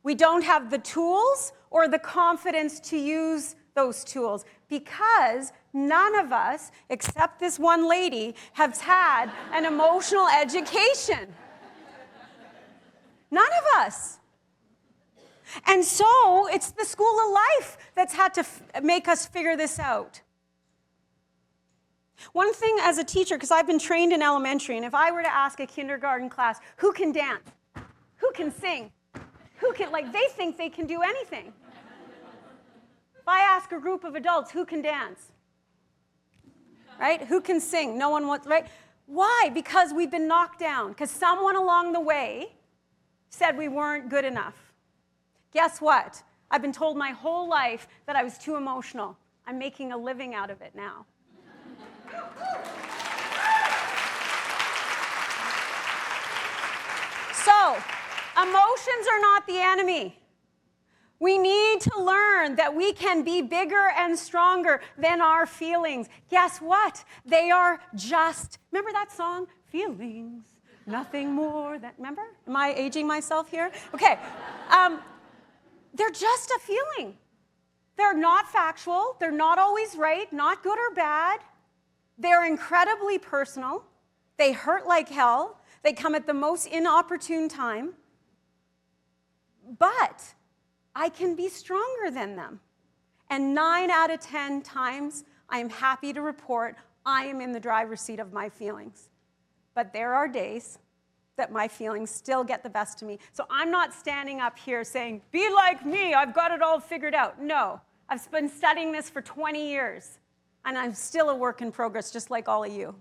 We don't have the tools or the confidence to use those tools because none of us, except this one lady, has had an emotional education. None of us. And so it's the school of life that's had to make us figure this out. One thing as a teacher, because I've been trained in elementary, and if I were to ask a kindergarten class, who can dance? Who can sing? Who can, they think they can do anything. If I ask a group of adults, who can dance? Right? Who can sing? No one wants, right? Why? Because we've been knocked down. Because someone along the way said we weren't good enough. Guess what? I've been told my whole life that I was too emotional. I'm making a living out of it now. So, emotions are not the enemy. We need to learn that we can be bigger and stronger than our feelings. Guess what? They are just, remember that song? Feelings, nothing more than, remember? Am I aging myself here? Okay. They're just a feeling. They're not factual. They're not always right, not good or bad. They're incredibly personal. They hurt like hell. They come at the most inopportune time. But I can be stronger than them. And 9 out of 10 times, I am happy to report I am in the driver's seat of my feelings. But there are days that my feelings still get the best of me. So I'm not standing up here saying, be like me, I've got it all figured out. No, I've been studying this for 20 years, and I'm still a work in progress, just like all of you.